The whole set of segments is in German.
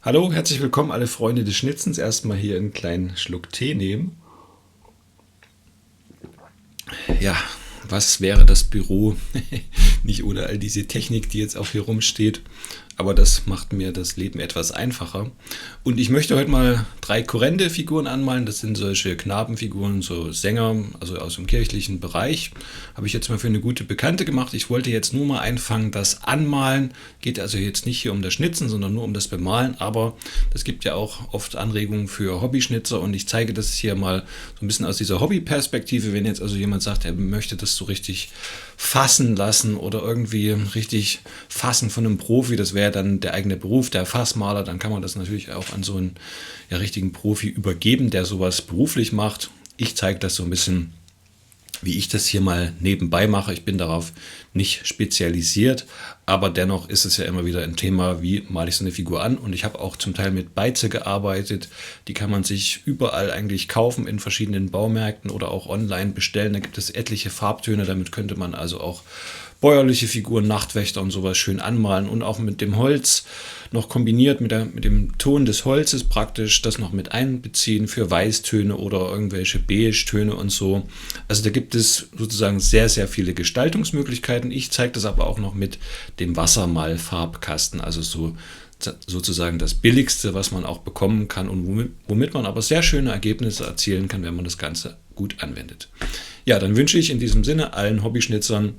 Hallo, herzlich willkommen alle Freunde des Schnitzens. Erstmal hier einen kleinen Schluck Tee nehmen. Ja, was wäre das Büro nicht ohne all diese Technik, die jetzt auch hier rumsteht? Aber das macht mir das Leben etwas einfacher. Und ich möchte heute mal 3 Kurrente-Figuren anmalen. Das sind solche Knabenfiguren, so Sänger, also aus dem kirchlichen Bereich. Habe ich jetzt mal für eine gute Bekannte gemacht. Ich wollte jetzt nur mal einfangen, das Anmalen. Geht also jetzt nicht hier um das Schnitzen, sondern nur um das Bemalen. Aber das gibt ja auch oft Anregungen für Hobbyschnitzer. Und ich zeige das hier mal so ein bisschen aus dieser Hobbyperspektive. Wenn jetzt also jemand sagt, er möchte das so richtig fassen lassen oder irgendwie richtig fassen von einem Profi, das wäre dann der eigene Beruf, der Fassmaler, dann kann man das natürlich auch an so einen richtigen Profi übergeben, der sowas beruflich macht. Ich zeige das so ein bisschen, wie ich das hier mal nebenbei mache. Ich bin darauf nicht spezialisiert, aber dennoch ist es ja immer wieder ein Thema, wie male ich so eine Figur an. Und ich habe auch zum Teil mit Beize gearbeitet. Die kann man sich überall eigentlich kaufen, in verschiedenen Baumärkten oder auch online bestellen. Da gibt es etliche Farbtöne, damit könnte man also auch bäuerliche Figuren, Nachtwächter und sowas schön anmalen und auch mit dem Holz noch kombiniert mit dem Ton des Holzes praktisch das noch mit einbeziehen für Weißtöne oder irgendwelche Beige-Töne und so. Also da gibt es sozusagen sehr, sehr viele Gestaltungsmöglichkeiten. Ich zeige das aber auch noch mit dem Wassermalfarbkasten, also sozusagen das Billigste, was man auch bekommen kann und womit man aber sehr schöne Ergebnisse erzielen kann, wenn man das Ganze gut anwendet. Ja, dann wünsche ich in diesem Sinne allen Hobbyschnitzern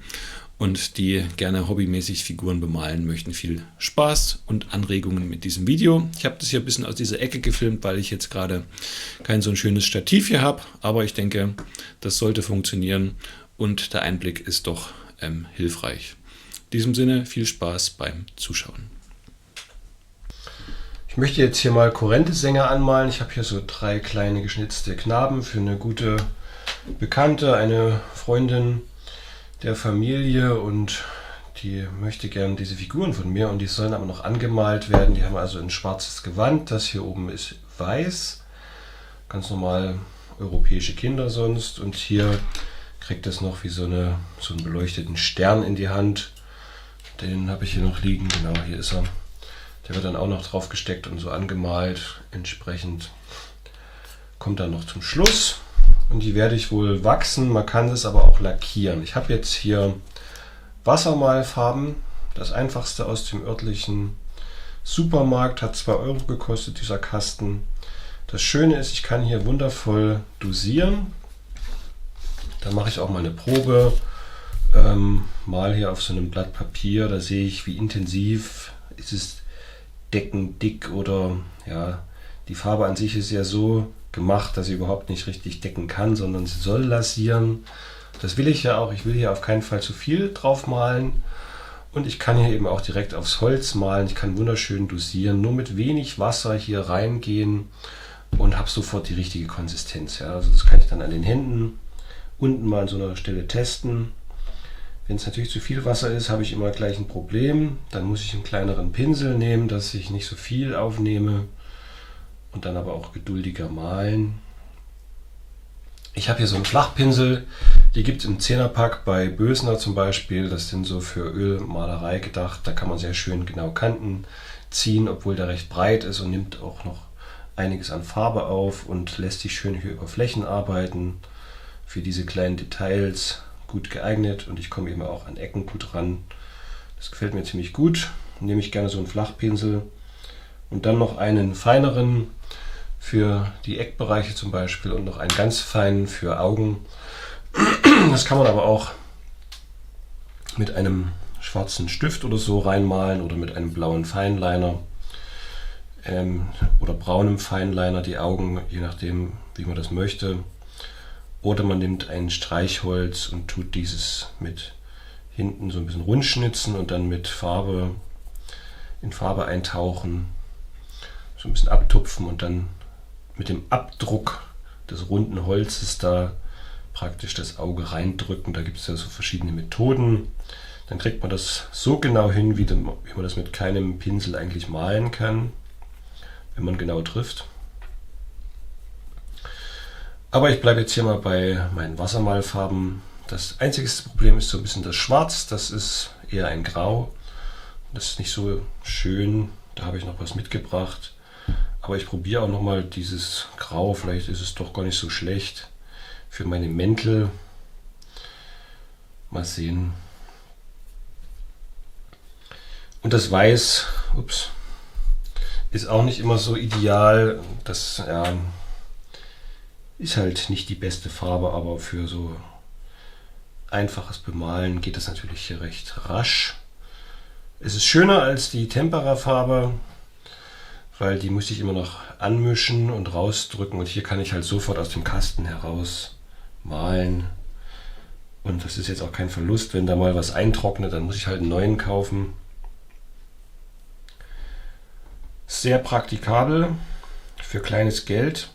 und die gerne hobbymäßig Figuren bemalen möchten, viel Spaß und Anregungen mit diesem Video. Ich habe das hier ein bisschen aus dieser Ecke gefilmt, weil ich jetzt gerade kein so ein schönes Stativ hier habe, aber ich denke, das sollte funktionieren und der Einblick ist doch hilfreich. In diesem Sinne viel Spaß beim Zuschauen. Ich möchte jetzt hier mal Kurrente-Sänger anmalen. Ich habe hier so 3 kleine geschnitzte Knaben für eine gute Bekannte, eine Freundin der Familie, und die möchte gerne diese Figuren von mir, und die sollen aber noch angemalt werden. Die haben also ein schwarzes Gewand, das hier oben ist weiß, ganz normal europäische Kinder sonst, und hier kriegt es noch wie so einen beleuchteten Stern in die Hand. Den habe ich hier noch liegen, genau, hier ist er. Der wird dann auch noch drauf gesteckt und so angemalt. Entsprechend kommt dann noch zum Schluss. Und die werde ich wohl wachsen, man kann es aber auch lackieren. Ich habe jetzt hier Wassermalfarben, das einfachste aus dem örtlichen Supermarkt, hat 2 Euro gekostet, dieser Kasten. Das Schöne ist, ich kann hier wundervoll dosieren. Da mache ich auch mal eine Probe, mal hier auf so einem Blatt Papier, da sehe ich, wie intensiv ist es deckendick, oder ja, die Farbe an sich ist ja so gemacht, dass sie überhaupt nicht richtig decken kann, sondern sie soll lasierend. Das will ich ja auch. Ich will hier auf keinen Fall zu viel drauf malen. Und ich kann hier eben auch direkt aufs Holz malen. Ich kann wunderschön dosieren, nur mit wenig Wasser hier reingehen und habe sofort die richtige Konsistenz. Ja, also das kann ich dann an den Händen unten mal an so einer Stelle testen. Wenn es natürlich zu viel Wasser ist, habe ich immer gleich ein Problem. Dann muss ich einen kleineren Pinsel nehmen, dass ich nicht so viel aufnehme. Und dann aber auch geduldiger malen. Ich habe hier so einen Flachpinsel, die gibt es im 10er-Pack bei Bösner zum Beispiel. Das sind so für Ölmalerei gedacht. Da kann man sehr schön genau Kanten ziehen, obwohl der recht breit ist, und nimmt auch noch einiges an Farbe auf und lässt sich schön hier über Flächen arbeiten. Für diese kleinen Details gut geeignet, und ich komme eben auch an Ecken gut ran. Das gefällt mir ziemlich gut. Dann nehme ich gerne so einen Flachpinsel und dann noch einen feineren für die Eckbereiche zum Beispiel und noch einen ganz feinen für Augen. Das kann man aber auch mit einem schwarzen Stift oder so reinmalen oder mit einem blauen Feinliner oder braunem Feinliner die Augen, je nachdem, wie man das möchte. Oder man nimmt ein Streichholz und tut dieses mit hinten so ein bisschen rund schnitzen und dann mit Farbe in Farbe eintauchen, so ein bisschen abtupfen und dann mit dem Abdruck des runden Holzes da praktisch das Auge reindrücken. Da gibt es ja so verschiedene Methoden. Dann kriegt man das so genau hin, wie man das mit keinem Pinsel eigentlich malen kann, wenn man genau trifft. Aber ich bleibe jetzt hier mal bei meinen Wassermalfarben. Das einzige Problem ist so ein bisschen das Schwarz. Das ist eher ein Grau. Das ist nicht so schön. Da habe ich noch was mitgebracht. Aber ich probiere auch nochmal dieses Grau. Vielleicht ist es doch gar nicht so schlecht für meine Mäntel. Mal sehen. Und das Weiß, ist auch nicht immer so ideal. Das ist halt nicht die beste Farbe, aber für so einfaches Bemalen geht das natürlich hier recht rasch. Es ist schöner als die Tempera-Farbe, weil die musste ich immer noch anmischen und rausdrücken. Und hier kann ich halt sofort aus dem Kasten heraus malen. Und das ist jetzt auch kein Verlust, wenn da mal was eintrocknet, dann muss ich halt einen neuen kaufen. Sehr praktikabel für kleines Geld.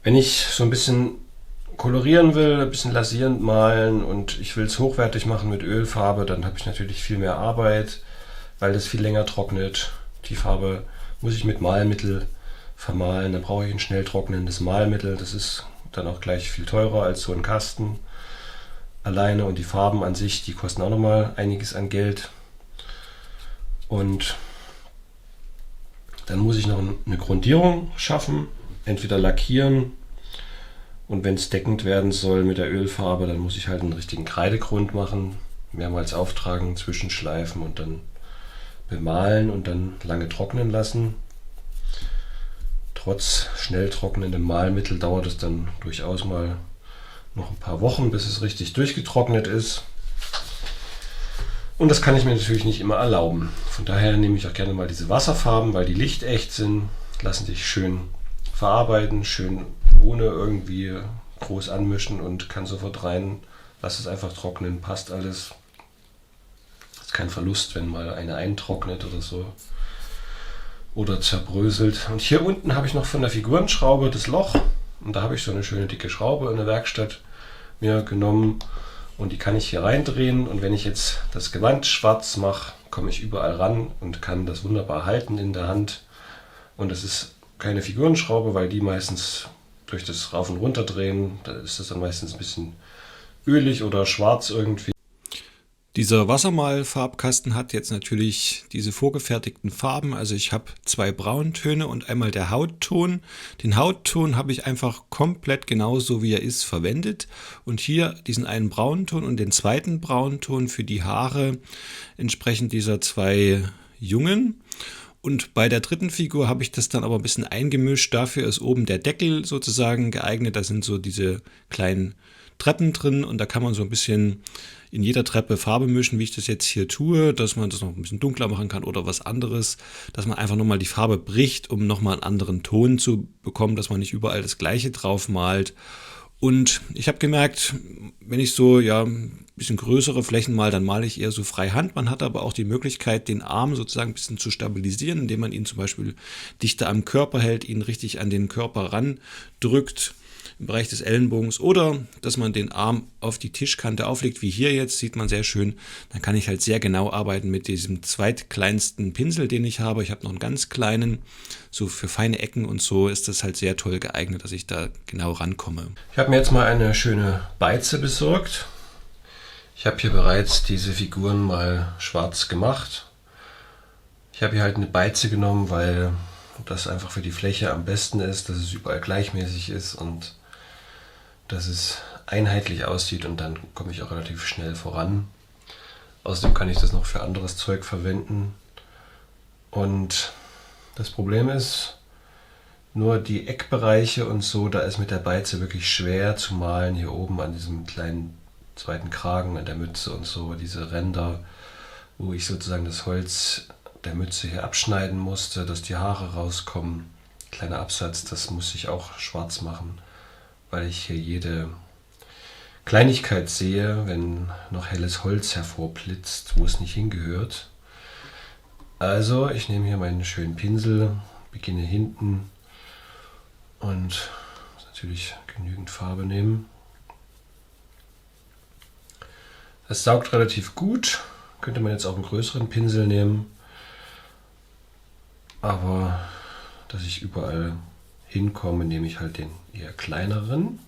Wenn ich so ein bisschen kolorieren will, ein bisschen lasierend malen und ich will es hochwertig machen mit Ölfarbe, dann habe ich natürlich viel mehr Arbeit, weil das viel länger trocknet. Die Farbe muss ich mit Malmittel vermalen, dann brauche ich ein schnell trocknendes Malmittel. Das ist dann auch gleich viel teurer als so ein Kasten alleine und die Farben an sich, die kosten auch nochmal einiges an Geld. Und dann muss ich noch eine Grundierung schaffen, entweder lackieren und wenn es deckend werden soll mit der Ölfarbe, dann muss ich halt einen richtigen Kreidegrund machen, mehrmals auftragen, zwischenschleifen und dann bemalen und dann lange trocknen lassen. Trotz schnell trocknendem Malmittel dauert es dann durchaus mal noch ein paar Wochen, bis es richtig durchgetrocknet ist. Und das kann ich mir natürlich nicht immer erlauben. Von daher nehme ich auch gerne mal diese Wasserfarben, weil die lichtecht sind, lassen sich schön verarbeiten, schön ohne irgendwie groß anmischen und kann sofort rein. Lass es einfach trocknen, passt alles. Ist kein Verlust, wenn mal eine eintrocknet oder so. Oder zerbröselt. Und hier unten habe ich noch von der Figurenschraube das Loch. Und da habe ich so eine schöne dicke Schraube in der Werkstatt mir genommen. Und die kann ich hier reindrehen. Und wenn ich jetzt das Gewand schwarz mache, komme ich überall ran und kann das wunderbar halten in der Hand. Und das ist keine Figurenschraube, weil die meistens durch das Rauf- und Runterdrehen, da ist das dann meistens ein bisschen ölig oder schwarz irgendwie. Dieser Wassermalfarbkasten hat jetzt natürlich diese vorgefertigten Farben. Also ich habe 2 Brauntöne und einmal der Hautton. Den Hautton habe ich einfach komplett genauso wie er ist verwendet. Und hier diesen einen Braunton und den zweiten Braunton für die Haare entsprechend dieser 2 Jungen. Und bei der dritten Figur habe ich das dann aber ein bisschen eingemischt. Dafür ist oben der Deckel sozusagen geeignet. Da sind so diese kleinen Treppen drin und da kann man so ein bisschen in jeder Treppe Farbe mischen, wie ich das jetzt hier tue, dass man das noch ein bisschen dunkler machen kann oder was anderes, dass man einfach nochmal die Farbe bricht, um nochmal einen anderen Ton zu bekommen, dass man nicht überall das Gleiche drauf malt. Und ich habe gemerkt, wenn ich so ein bisschen größere Flächen mal, dann male ich eher so freihand. Man hat aber auch die Möglichkeit, den Arm sozusagen ein bisschen zu stabilisieren, indem man ihn zum Beispiel dichter am Körper hält, ihn richtig an den Körper randrückt im Bereich des Ellenbogens oder dass man den Arm auf die Tischkante auflegt, wie hier jetzt, sieht man sehr schön. Dann kann ich halt sehr genau arbeiten mit diesem zweitkleinsten Pinsel, den ich habe. Ich habe noch einen ganz kleinen, so für feine Ecken und so ist das halt sehr toll geeignet, dass ich da genau rankomme. Ich habe mir jetzt mal eine schöne Beize besorgt. Ich habe hier bereits diese Figuren mal schwarz gemacht. Ich habe hier halt eine Beize genommen, weil das einfach für die Fläche am besten ist, dass es überall gleichmäßig ist und dass es einheitlich aussieht und dann komme ich auch relativ schnell voran. Außerdem kann ich das noch für anderes Zeug verwenden. Und das Problem ist, nur die Eckbereiche und so, da ist mit der Beize wirklich schwer zu malen. Hier oben an diesem kleinen zweiten Kragen, an der Mütze und so, diese Ränder, wo ich sozusagen das Holz der Mütze hier abschneiden musste, dass die Haare rauskommen. Kleiner Absatz, das muss ich auch schwarz machen, weil ich hier jede Kleinigkeit sehe, wenn noch helles Holz hervorblitzt, wo es nicht hingehört. Also ich nehme hier meinen schönen Pinsel, beginne hinten und natürlich genügend Farbe nehmen. Das saugt relativ gut, könnte man jetzt auch einen größeren Pinsel nehmen, aber dass ich überall hinkomme, nehme ich halt den eher kleineren.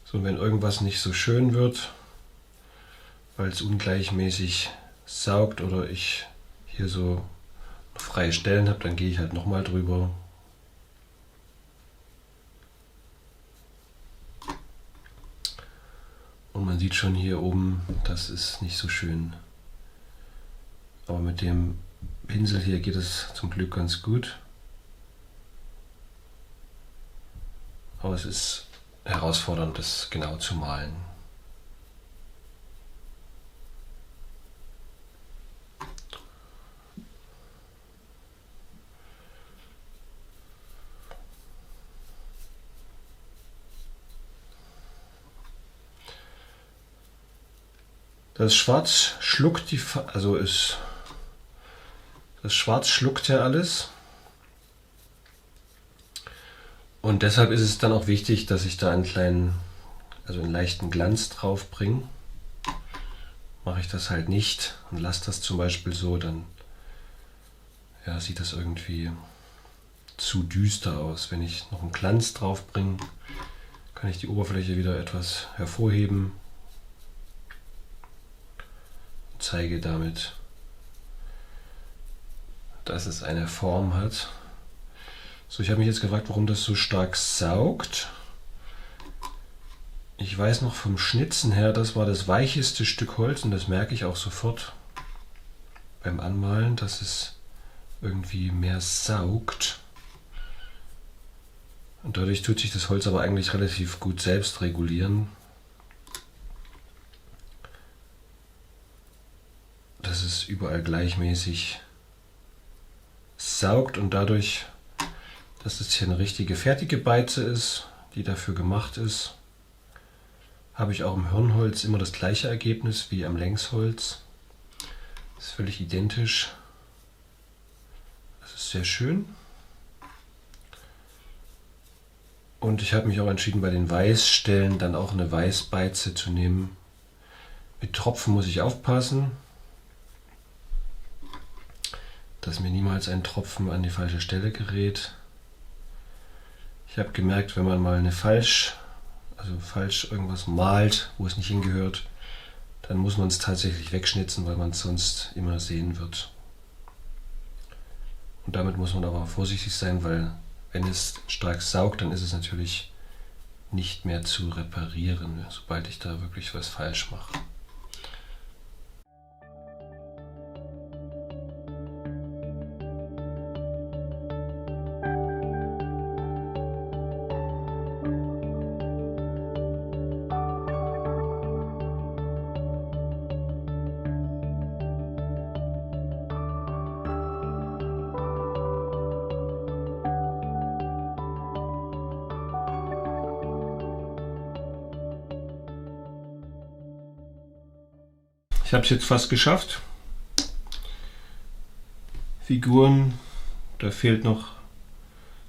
So, und wenn irgendwas nicht so schön wird, weil es ungleichmäßig saugt oder ich hier so freie Stellen habe, dann gehe ich halt nochmal drüber. Und man sieht schon hier oben, das ist nicht so schön. Aber mit dem Pinsel hier geht es zum Glück ganz gut. Aber es ist herausfordernd, das genau zu malen. Das Schwarz schluckt das Schwarz schluckt ja alles. Und deshalb ist es dann auch wichtig, dass ich da einen leichten Glanz drauf bringe. Mache ich das halt nicht und lasse das zum Beispiel so, dann sieht das irgendwie zu düster aus. Wenn ich noch einen Glanz drauf bringe, kann ich die Oberfläche wieder etwas hervorheben. Zeige damit, dass es eine Form hat. So, ich habe mich jetzt gefragt, warum das so stark saugt. Ich weiß noch vom Schnitzen her, das war das weicheste Stück Holz und das merke ich auch sofort beim Anmalen, dass es irgendwie mehr saugt. Und dadurch tut sich das Holz aber eigentlich relativ gut selbst regulieren. Dass es überall gleichmäßig saugt und dadurch, dass es hier eine richtige fertige Beize ist, die dafür gemacht ist, habe ich auch im Hirnholz immer das gleiche Ergebnis wie am Längsholz. Ist völlig identisch. Das ist sehr schön. Und ich habe mich auch entschieden, bei den Weißstellen dann auch eine Weißbeize zu nehmen. Mit Tropfen muss ich aufpassen, dass mir niemals ein Tropfen an die falsche Stelle gerät. Ich habe gemerkt, wenn man mal falsch irgendwas malt, wo es nicht hingehört, dann muss man es tatsächlich wegschnitzen, weil man es sonst immer sehen wird. Und damit muss man aber vorsichtig sein, weil wenn es stark saugt, dann ist es natürlich nicht mehr zu reparieren, sobald ich da wirklich was falsch mache. Ich habe es jetzt fast geschafft. Figuren, da fehlt noch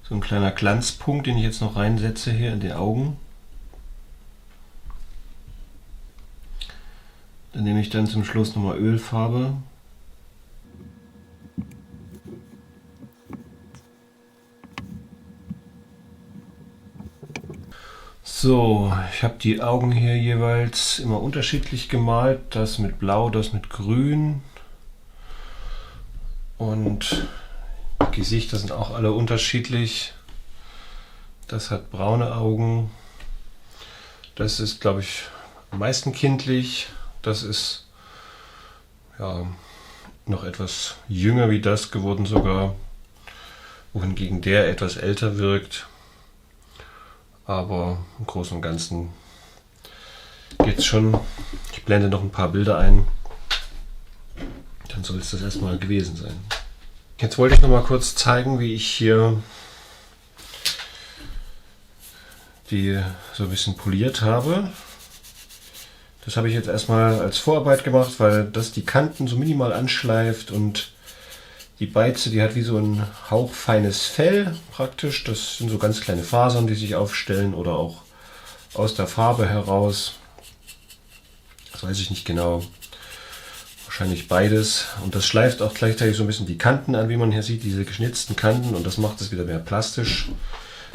so ein kleiner Glanzpunkt, den ich jetzt noch reinsetze hier in die Augen. Dann nehme ich dann zum Schluss nochmal Ölfarbe. So, ich habe die Augen hier jeweils immer unterschiedlich gemalt. Das mit Blau, das mit Grün. Und die Gesichter sind auch alle unterschiedlich. Das hat braune Augen. Das ist, glaube ich, am meisten kindlich. Das ist noch etwas jünger wie das geworden sogar. Wohingegen der etwas älter wirkt. Aber im Großen und Ganzen geht es schon. Ich blende noch ein paar Bilder ein. Dann soll es das erstmal gewesen sein. Jetzt wollte ich noch mal kurz zeigen, wie ich hier die so ein bisschen poliert habe. Das habe ich jetzt erstmal als Vorarbeit gemacht, weil das die Kanten so minimal anschleift und die Beize, die hat wie so ein hauchfeines Fell praktisch. Das sind so ganz kleine Fasern, die sich aufstellen oder auch aus der Farbe heraus. Das weiß ich nicht genau. Wahrscheinlich beides. Und das schleift auch gleichzeitig so ein bisschen die Kanten an, wie man hier sieht, diese geschnitzten Kanten. Und das macht es wieder mehr plastisch.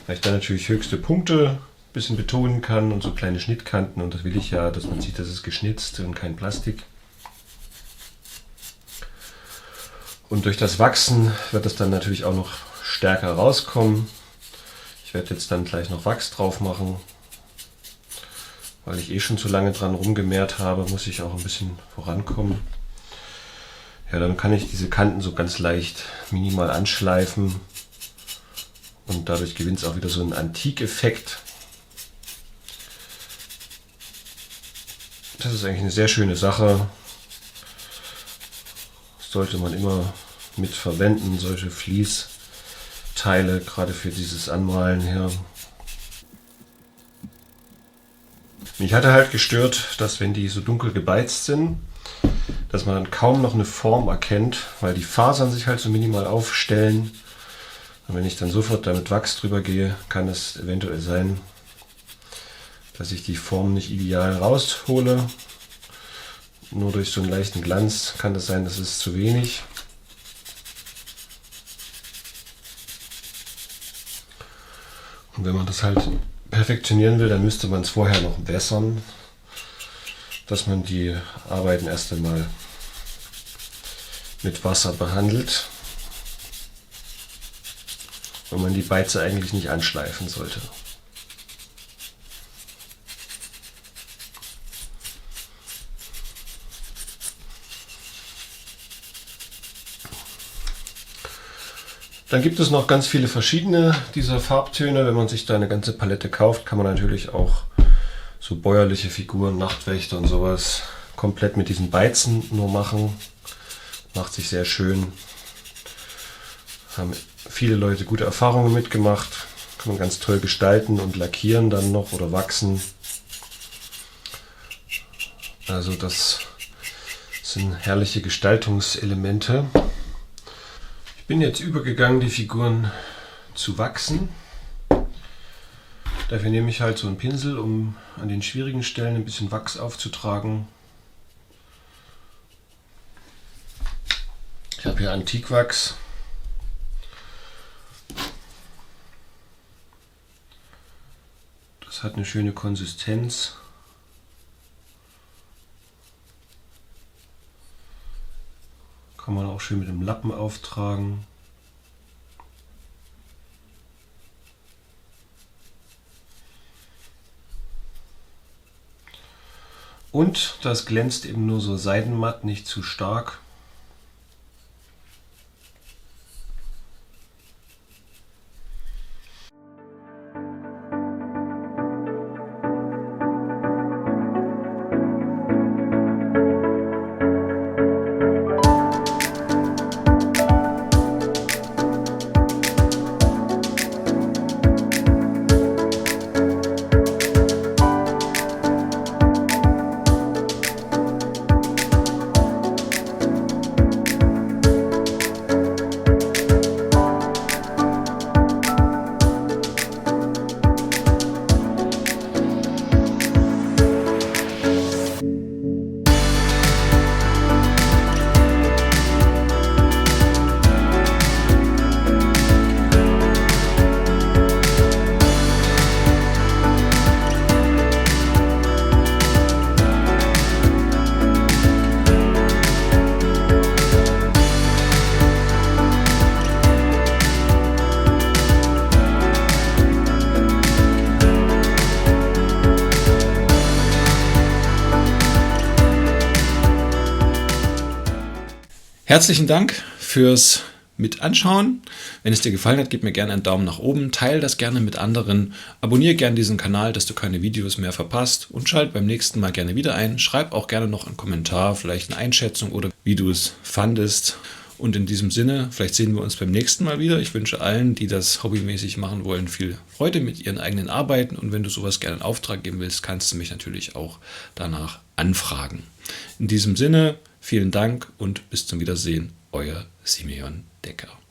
Weil ich dann natürlich höchste Punkte bisschen betonen kann und so kleine Schnittkanten. Und das will ich ja, dass man sieht, das ist geschnitzt und kein Plastik. Und durch das Wachsen wird es dann natürlich auch noch stärker rauskommen. Ich werde jetzt dann gleich noch Wachs drauf machen. Weil ich schon zu lange dran rumgemehrt habe, muss ich auch ein bisschen vorankommen. Ja, dann kann ich diese Kanten so ganz leicht minimal anschleifen. Und dadurch gewinnt es auch wieder so einen Antikeffekt. Das ist eigentlich eine sehr schöne Sache. Das sollte man immer mit verwenden, solche Fließteile, gerade für dieses Anmalen hier. Mich hatte halt gestört, dass wenn die so dunkel gebeizt sind, dass man dann kaum noch eine Form erkennt, weil die Fasern sich halt so minimal aufstellen. Und wenn ich dann sofort damit Wachs drüber gehe, kann es eventuell sein, dass ich die Form nicht ideal raushole. Nur durch so einen leichten Glanz kann das sein, das ist zu wenig. Und wenn man das halt perfektionieren will, dann müsste man es vorher noch wässern, dass man die Arbeiten erst einmal mit Wasser behandelt, weil man die Beize eigentlich nicht anschleifen sollte. Dann gibt es noch ganz viele verschiedene dieser Farbtöne. Wenn man sich da eine ganze Palette kauft, kann man natürlich auch so bäuerliche Figuren, Nachtwächter und sowas komplett mit diesen Beizen nur machen. Macht sich sehr schön. Haben viele Leute gute Erfahrungen mitgemacht. Kann man ganz toll gestalten und lackieren dann noch oder wachsen. Also das sind herrliche Gestaltungselemente. Ich bin jetzt übergegangen, die Figuren zu wachsen. Dafür nehme ich halt so einen Pinsel, um an den schwierigen Stellen ein bisschen Wachs aufzutragen. Ich habe hier Antikwachs. Das hat eine schöne Konsistenz. Kann man auch schön mit dem Lappen auftragen. Und das glänzt eben nur so seidenmatt, nicht zu stark. Herzlichen Dank fürs Mitanschauen. Wenn es dir gefallen hat, gib mir gerne einen Daumen nach oben, teile das gerne mit anderen, abonniere gerne diesen Kanal, dass du keine Videos mehr verpasst und schalt beim nächsten Mal gerne wieder ein. Schreib auch gerne noch einen Kommentar, vielleicht eine Einschätzung oder wie du es fandest. Und in diesem Sinne, vielleicht sehen wir uns beim nächsten Mal wieder. Ich wünsche allen, die das hobbymäßig machen wollen, viel Freude mit ihren eigenen Arbeiten. Und wenn du sowas gerne in Auftrag geben willst, kannst du mich natürlich auch danach anfragen. In diesem Sinne, vielen Dank und bis zum Wiedersehen, euer Simeon Decker.